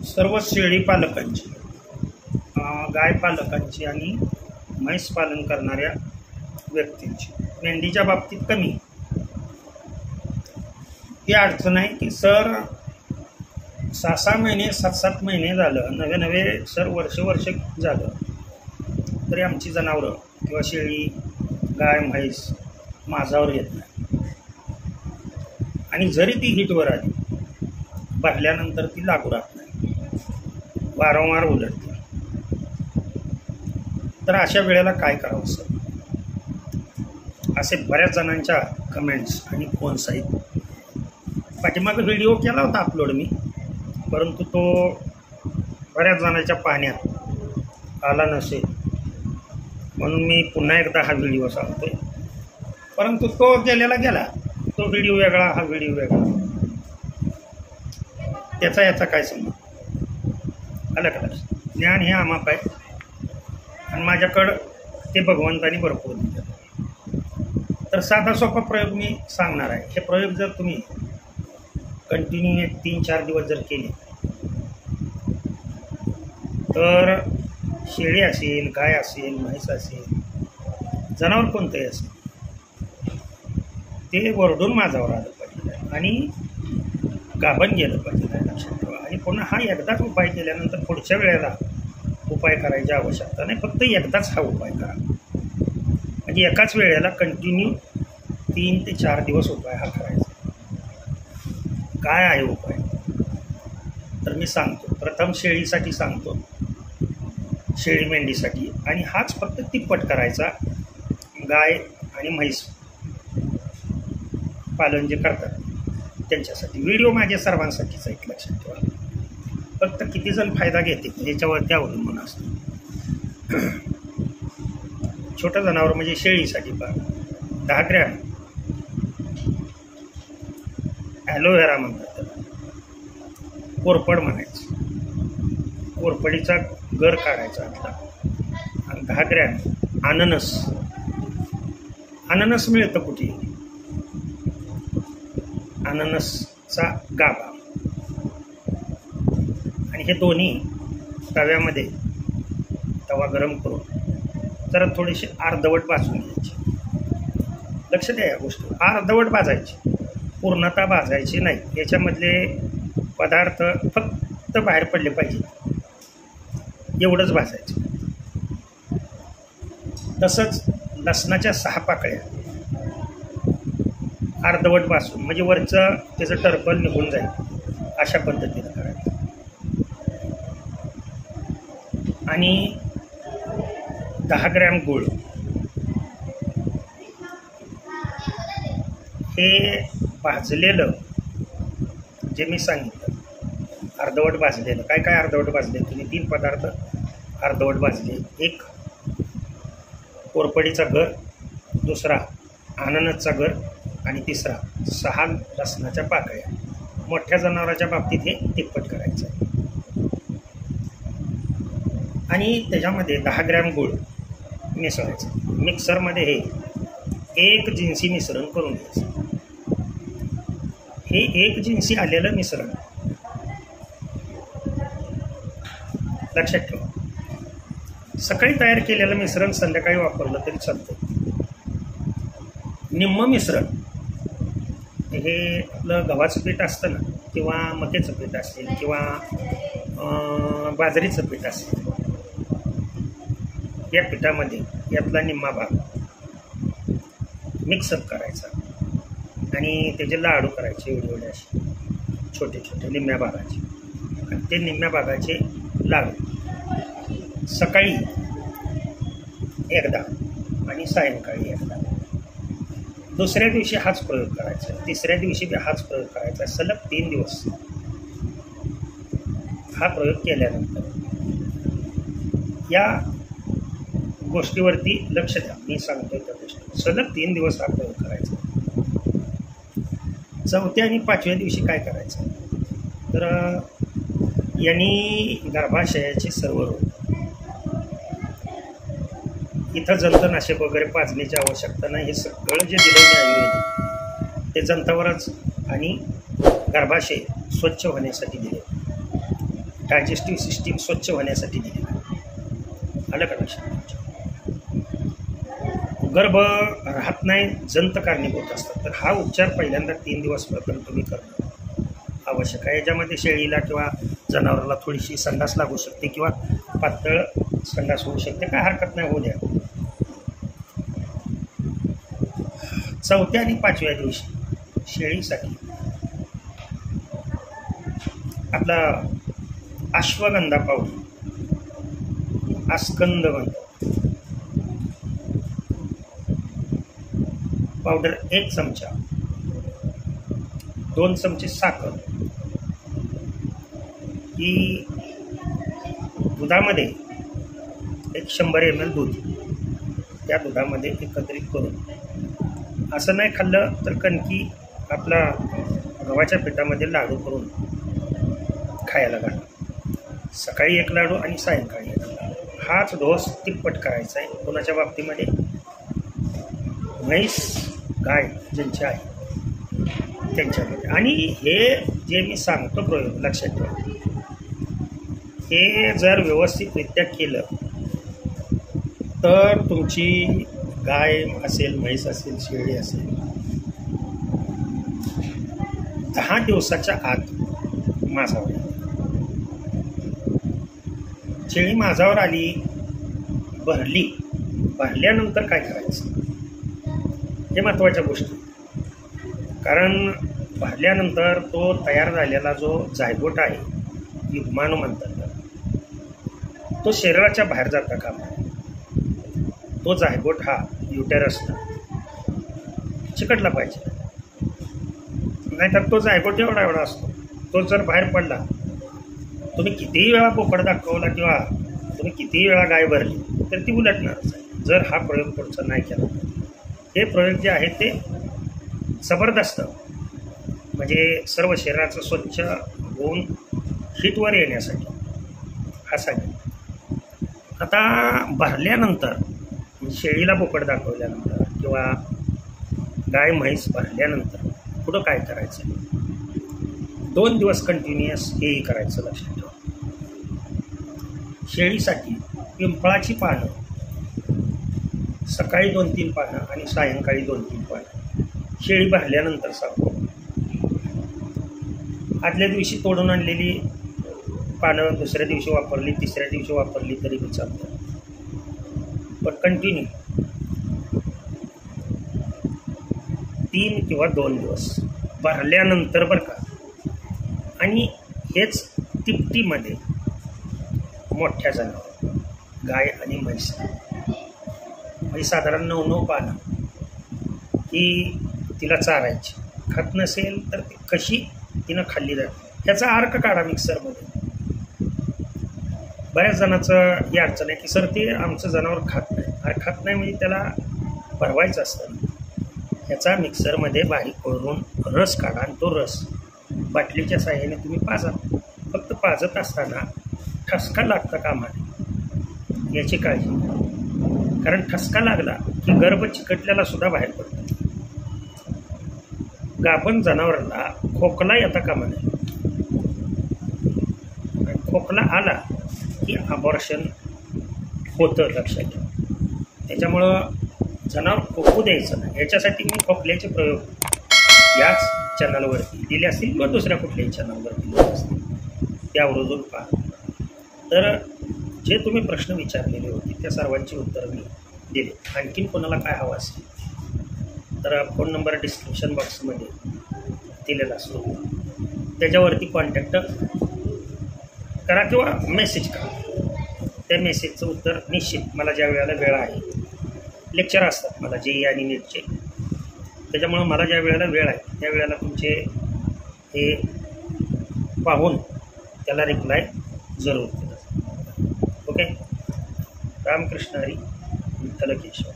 सर्व शेळी पालकांची, गाय पालकांची आणि म्हैस पालन करणाऱ्या व्यक्तींची मेंढीच्या बाबतीत कमी ही अडचण आहे की सर 6-6 महिने 7-7 महिने झालं, नवे सर वर्ष झालं तरी आमची जनावरं किंवा शेळी गाय म्हैस माझावर येत नाही. आणि जरी ती हिटवर आली भरल्यानंतर ती लागू राहत नाही, वारंवार उलटते. तर अशा वेळेला काय करावं सर, असे बऱ्याच जणांच्या कमेंट्स आणि फोन्स आहेत. पाठीमागे व्हिडिओ केला होता अपलोड मी, परंतु तो बऱ्याच जणांच्या पाहण्यात आला नसेल म्हणून मी पुन्हा एकदा हा व्हिडिओ सांगतोय. परंतु तो गेला, तो व्हिडिओ वेगळा, हा व्हिडिओ वेगळा, याचा काय संबंध. आलं का? ज्ञान हे आमाप आहे आणि माझ्याकडं ते भगवंतानी भरपूर दिलं. तर साधा सोपा प्रयोग मी सांगणार आहे. हे प्रयोग जर तुम्ही कंटिन्यू 3-4 दिवस जर केले तर शेळी असेल, गाय असेल, म्हैस असेल, जनावर कोणतंही असेल, ते वरडून माझावर आलं पाहिजे आणि गाभण गेलं पाहिजे, लक्षात ठेवा. आणि पुन्हा हा एकदाच उपाय केल्यानंतर पुढच्या वेळेला उपाय करायची आवश्यकता नाही, फक्त एकदाच हा उपाय करा. म्हणजे एकाच वेळेला कंटिन्यू 3 ते 4 दिवस उपाय हा करायचा. काय आहे उपाय तर मी सांगतो. प्रथम शेळीसाठी सांगतो, शेळी मेंढीसाठी, आणि हाच फक्त तिप्पट करायचा गाय आणि म्हैस पालन जे करतात त्यांच्यासाठी. व्हिडिओ माझ्या सर्वांसाठीच आहेत, लक्षात ठेवा. फक्त किती जण फायदा घेते याच्यावर अवलंबून असतं. छोटं जनावर म्हणजे शेळीसाठी 10 ग्रॅम ॲलोव्हेरा म्हणतात त्याला, कोरपड म्हणायचं. कोरपडीचा गर काढायचा आतला, आणि 10 ग्रॅम अननस मिळतं कुठे, अननसचा गाभा, आणि हे दोन्ही तव्यामध्ये तवा गरम करून जरा थोडीशी अर्धवट भाजून घ्यायची. लक्ष द्या या गोष्टी, अर्धवट भाजायची, पूर्णतः भाजायची नाही. याच्यामधले पदार्थ फक्त बाहेर पडले पाहिजे एवढंच भाजायचं. तसंच लसणाच्या 6 पाकळ्या अर्धवट भाजून, म्हणजे वरचं त्याचं टरफल निघून जाईल, अशा पद्धतीनं करायचं. आणि 10 ग्रॅम गूळ, हे भाजलेलं जे मी सांगितलं अर्धवट भाजलेलं, काय अर्धवट भाजले तुम्ही 3 पदार्थ अर्धवट भाजले. एक कोरपडीचा गर, दुसरा अननसचा गर, आणि तिसरा 6 लसणाच्या पाकळ्या. मोठ्या जनावराच्या बाबतीत हे तिप्पट करायचं. आणि त्याच्यामध्ये 10 ग्रॅम गूळ मिसळायचं. मिक्सरमध्ये हे एक जिन्सी मिश्रण करून घ्यायचं. हे एक जिन्सी आलेलं मिश्रण लक्षात ठेवा. सकाळी तयार केलेलं मिश्रण संध्याकाळी वापरलं तरी चालतं. निम्म मिश्रण हे आपलं गव्हाचं पीठ असतं ना, किंवा मक्याचं पीठ असेल, किंवा बाजरीचं पीठ असेल, या पिठामध्ये यातला निम्मा भाग मिक्सअप करायचा आणि त्याचे लाडू करायचे एवढे असे छोटे निम्म्या भागाचे. आणि ते निम्म्या भागाचे लाडू सकाळी एकदा आणि सायंकाळी एकदा. दुसऱ्या दिवशी हाच प्रयोग करायचा, तिसऱ्या दिवशी हाच प्रयोग करायचा. सलग 3 दिवस हा प्रयोग केल्यानंतर या गोष्टीवरती लक्ष द्या. मी सांगतोय त्या गोष्टी सलग 3 दिवस हा प्रयोग करायचा. 4थ्या आणि 5व्या दिवशी काय करायचं तर यांनी गर्भाशयाचे सर्व रोग, इथं जंतनाशक वगैरे पाजण्याची आवश्यकता नाही. हे सगळं जे दिलं आहे आयुर्वेदिक ते जंतावरच आणि गर्भाशय स्वच्छ होण्यासाठी दिले. डायजेस्टिव्ह सिस्टीम स्वच्छ होण्यासाठी दिलेला आहे. आलं का लक्षात? गर्भ राहत नाही, जंत कारणीभूत असतात. तर हा उपचार पहिल्यांदा 3 दिवस प्रथम तुम्ही करणं आवश्यक आहे. याच्यामध्ये शेळीला किंवा जनावराला थोडीशी संडास लागू शकते किंवा पातळ संडास होऊ शकते, काय हरकत नाही, होऊ द्या. 4थ्या आणि 5व्या दिवशी शेळीसाठी आपला अश्वगंधा पावडर, आस्कंदगंध पावडर 1 चमचा, 2 चमचे साखर ही दुधामध्ये एक 100 ml दूध त्या दुधामध्ये एकत्रित करून, असं नाही खाल्लं तर कणकी आपला गव्हाच्या पिठामध्ये लाडू करून खायला घाला. सकाळी 1 लाडू आणि सायंकाळी 1 लाडू. हाच डोस तिप्पट करायचा आहे. कोणाच्या बाबतीमध्ये? म्हैस गाय ज्यांची आहे त्यांच्यामध्ये. आणि हे जे मी सांगतो प्रयोग लक्षात ठेवा, हे जर व्यवस्थितरित्या केलं तर तुमची गाय असेल, म्हैस असेल, शेळी असेल, 10 दिवसाच्या आत माझावर येईल. शेळी माझावर आली, भरल्यानंतर काय करायचं हे महत्त्वाच्या गोष्टी. कारण भरल्यानंतर तो तयार झालेला जो जायगोट आहे, युग्माणू म्हणतात, तो शरीराच्या बाहेर जाता कामा नये. तो जायगोट हा युटेरसला चिकटला पाहिजे. नाहीतर तो जायगोट एवढा असतो, तो जर बाहेर पडला, तुम्ही कितीही वेळा बोकड दाखवला किंवा तुम्ही कितीही वेळा गाय भरली तर ती उलटणारच आहे, जर हा प्रयोग पुढचा नाही केला. हे प्रयोग जे आहेत ते जबरदस्त, म्हणजे सर्व शरीराचं स्वच्छ होऊन हिटवर येण्यासाठी हा सांगेल. आता भरल्यानंतर, शेळीला बोकड दाखवल्यानंतर किंवा गाय म्हैस भरल्यानंतर पुढं काय करायचं? 2 दिवस कंटिन्युअस हेही करायचं. लक्षात ठेवा, शेळीसाठी पिंपळाची पानं सकाळी 2-3 पानं आणि सायंकाळी 2-3 पानं शेळी भरल्यानंतर सांगतो. आदल्या दिवशी तोडून आणलेली पानं दुसऱ्या दिवशी वापरली, तिसऱ्या दिवशी वापरली तरी बी चालतं. पण कंटिन्यू 3 किंवा 2 दिवस भरल्यानंतर बरं का. आणि हेच तिपटीमध्ये मोठ्या जनावर गाय आणि म्हैस, म्हणजे साधारण 9-9 पानं ही तिला चारायची. खात नसेल तर ती कशी तिनं खाल्ली जाते ह्याचा अर्क काढा मिक्सरमध्ये. बऱ्याच जणांचं ही अडचण आहे की सर ते आमचं जनावर खात नाही. अरे खात नाही म्हणजे त्याला भरवायचं असतं. ह्याचा मिक्सरमध्ये बारीक करून रस काढा आणि तो रस बाटलीच्या साह्याने तुम्ही पाजा. फक्त पाजत असताना ठसका लागता कामा नये याची काळजी. कारण ठसका लागला की गर्भ चिकटल्याला सुद्धा बाहेर पडतो. गाभण जनावराला खोकला येता कामा नये. खोकला आला की अबॉर्शन होतं, लक्षात घ्या. त्याच्यामुळं जनावर खोकू द्यायचं नाही. याच्यासाठी मी खोकल्याचे प्रयोग याच चॅनलवरती दिले असतील किंवा दुसऱ्या कुठल्याही चॅनलवरती दिले असतील, त्यावरून पहा. तर जे तुम्ही प्रश्न विचारलेले होते त्या सर्वांची उत्तरं मी दिले. आणखीन कोणाला काय हवं असेल तर फोन नंबर डिस्क्रिप्शन बॉक्समध्ये दिलेला असतो, त्याच्यावरती कॉन्टॅक्ट करा किंवा मेसेज करा. त्या मेसेजचं उत्तर निश्चित मला ज्या वेळेला वेळ आहे, लेक्चर असतात मला JEE आणि नीटचे, त्याच्यामुळं मला ज्या वेळेला वेळ आहे त्या वेळेला तुमचे हे पाहून त्याला रिप्लाय जरूर केला. ओके. रामकृष्ण हरी, विठ्ठल केशव.